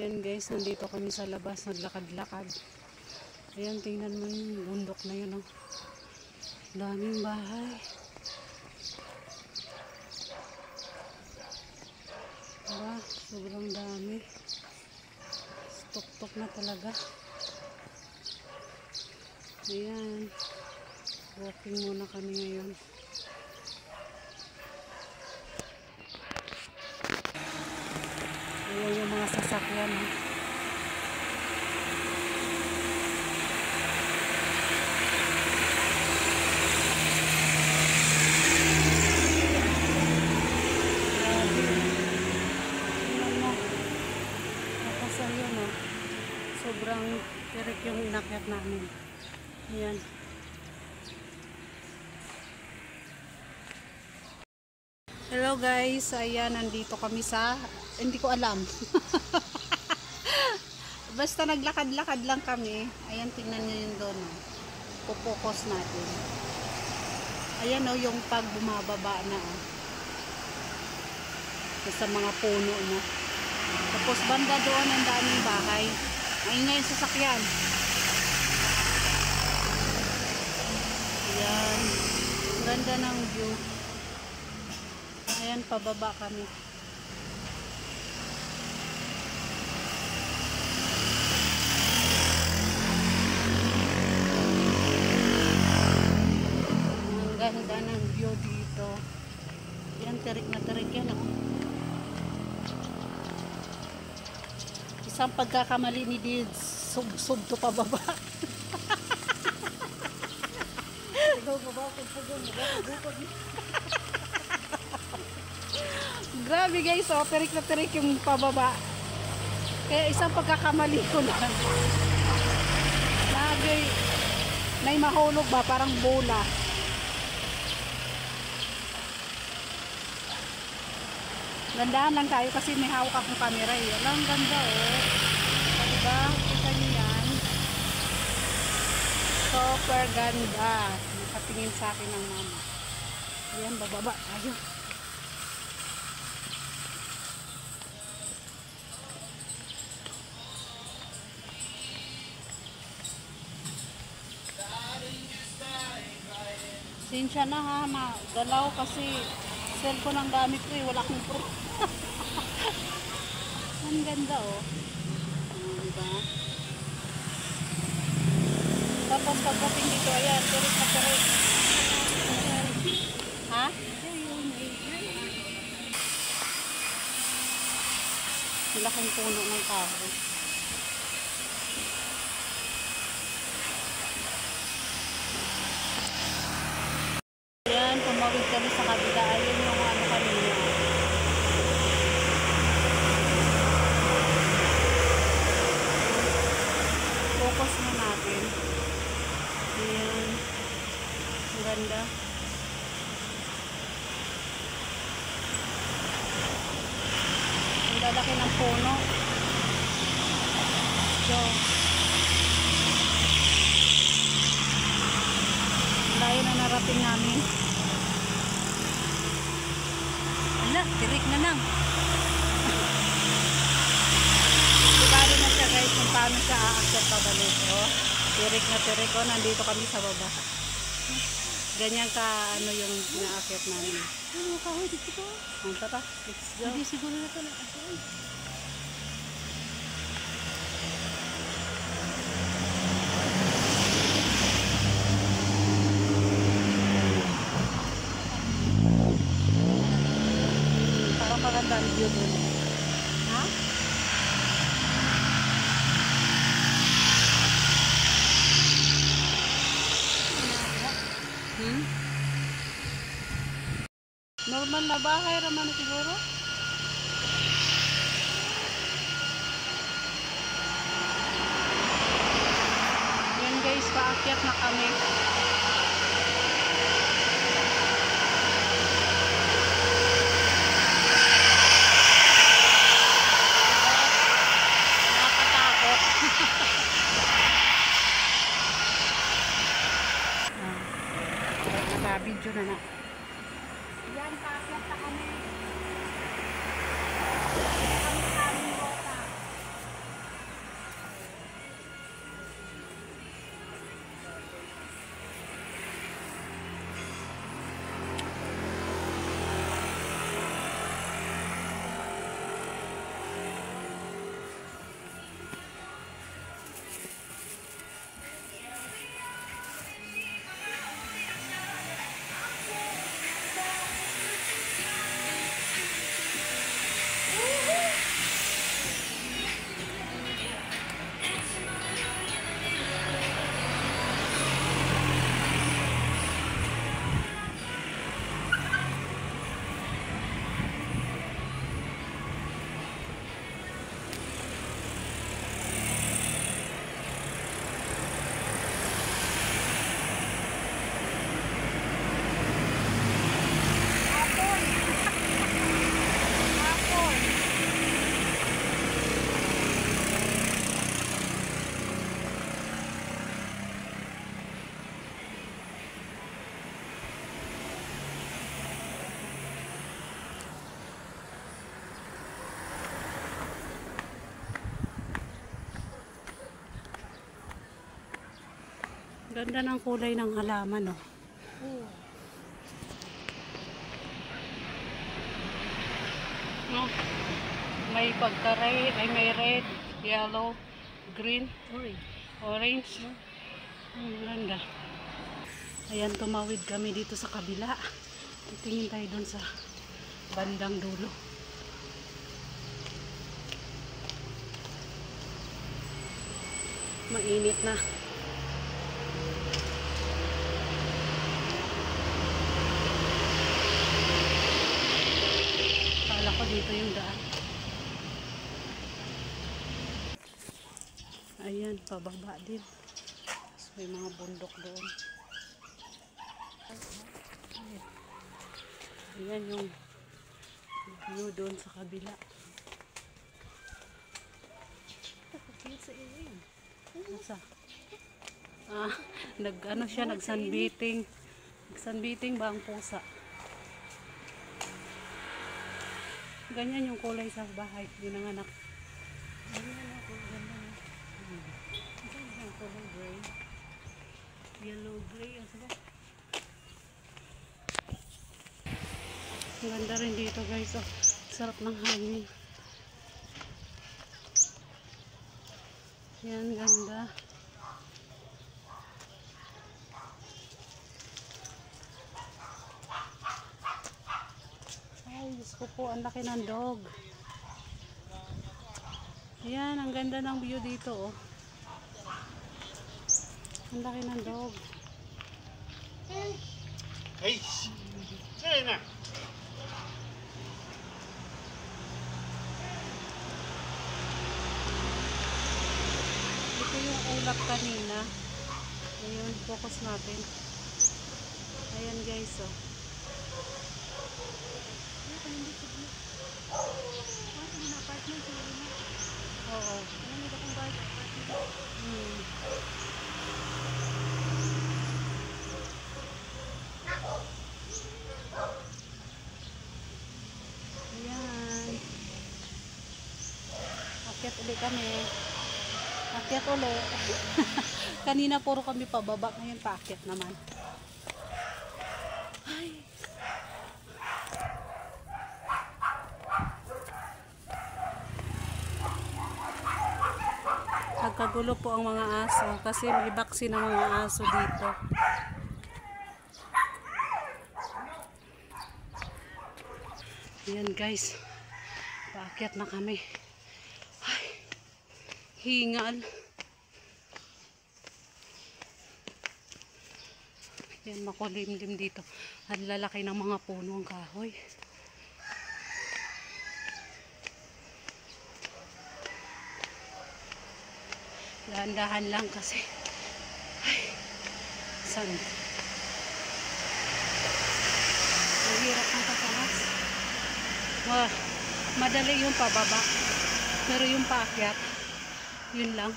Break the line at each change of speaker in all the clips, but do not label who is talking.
Ayan guys, nandito kami sa labas, naglakad-lakad. Ayan, tingnan mo yung bundok na yun, oh. Daming bahay. Diba? Sobrang dami. Tuk-tuk na talaga. Ayan. Walking muna kami ngayon. Ayan yung mga sasakyan, oh. Sobrang tirik yung inakyat namin. Ayan. Hello guys, ayan, nandito kami sa, hindi ko alam. Basta naglakad-lakad lang kami. Ayan, tingnan nyo yun doon, oh. Pupokus natin. Ayan, oh, yung pag bumababa na, oh. Sa mga puno, no. Tapos banda doon ang daming bahay. Maingay yung sasakyan. Ayan. Ganda ng view. Ayan, pababa kami. Ang ganda ng view dito. Ayan, tirik na tirik yan, oh. Isang pagkakamali ni Dids, sub to pababa. Grabe guys, oh, tirik na tirik yung pababa. Kaya isang pagkakamali ko lang. May mahulog ba, parang bola. Gandahan lang tayo kasi may hawak akong camera, eh. Alam, ganda, oh. Diba? Kita niyo yan. Super ganda. Nakatingin sa akin ng mama. Ayan, bababa. Ayun. Sinsya na ha, magalaw kasi cellphone ang gamit ko, eh. Wala akong pro. Ang ganda, oh. Diba? Tapos pagdating dito, ayan, turik na turik. Ha? Laking puno ng kahoy. Ayan, pumawid kami sa kabila. Ayun yung ano kanina. Focus na natin. Ayan. Ang ganda. Ang lalaki ng puno. So, layo na narating namin. Ala, tirik na lang. Bukali na siya guys kung paano siya aakyat pabalik. Oh, tirik na tirik. Oh, nandito kami sa baba. Ganyan ka ano yung naakyat namin. Ano ka? Dito ko. Tara, let's go. Hindi siguro na ito na. Parang maganda ang view doon. Ha? Normal na bahay raman siguro. Yan guys, paakyat na kami. Nakakatakot. Naka-video na na. Yan, paakyat na kami. Kami rota. Ganda ng kulay ng halaman, oh. No? May pagka-red, ay may red, yellow, green, orange. Ang ganda. Ayan, tumawid kami dito sa kabila. Titingin tayo dun sa bandang dulo. Mainit na. Kala ko dito yung daan. Ayan, pababa din. Tapos may mga bundok doon. Ayan yung view doon sa kabila. Nasa? Nag-ano siya, nag-sunbathing. Nag-sunbathing ba ang pusa? Ganyan yung kulay sa bahay. Yun ang anak. Ganyan ako. Ganda na. Ganyan yung kulay gray. Yellow gray. Ano ba? Ang ganda rin dito guys. Oh, sarap ng hangin. Yan, ganda. Ay, Diyos ko po, ang laki ng dog. Yan, ang ganda ng view dito, oh. Ang laki ng dog.
Hey, say na.
Ito yung ulap kanina. Ayun, focus natin. Ayan guys, oh. Oo. Ayan. Akyat ulit kami. Akyat ulit. Kanina puro kami pababa. Ngayon paakyat naman. Ay. Nagkagulo po ang mga aso kasi may vaccine ang mga aso dito. Ayan guys, paakyat na kami. Ay, hingal. Ayan, makulimlim dito. Ang lalaki ng mga punong kahoy. Dahan-dahan lang kasi. Ay, saan? Ang hirap ng tataas. Madali yung pababa. Pero yung paakyat, yun lang.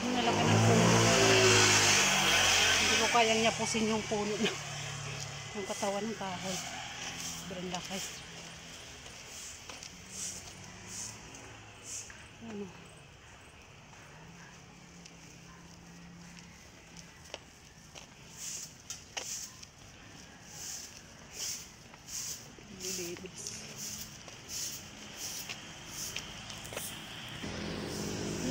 Yung nalaki ng puno. Hindi ko kayang nyapusin yung puno na yung katawan ng kahoy. Sobrang laki. Ano? Linis.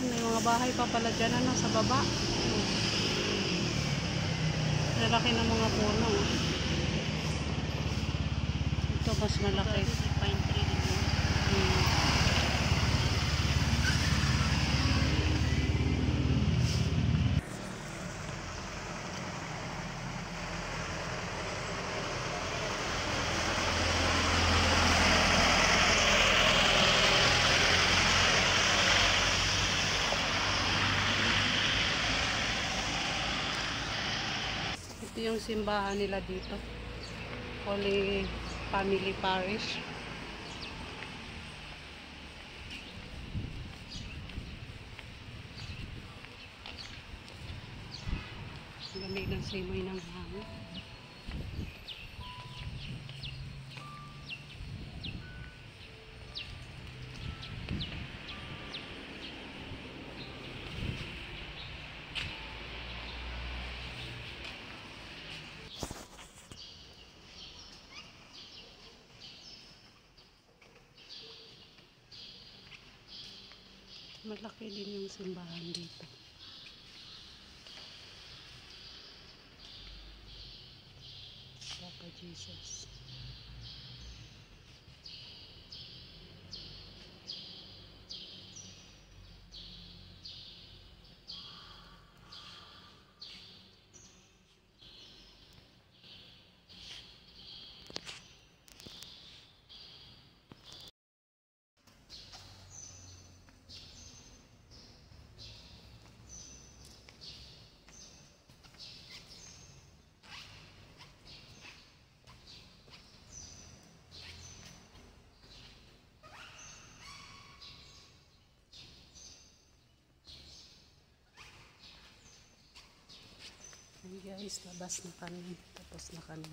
May mga bahay pa pala dyan, ano, sa baba. Lalaki ng mga puno. Ito mas malaki. Pine tree dito. Ito yung simbahan nila dito. Holy Family Parish. Lamig ng simoy ng hangin. Malaki din yung simbahan dito. Papa Jesus. Guys, labas na kami. Tapos na kami.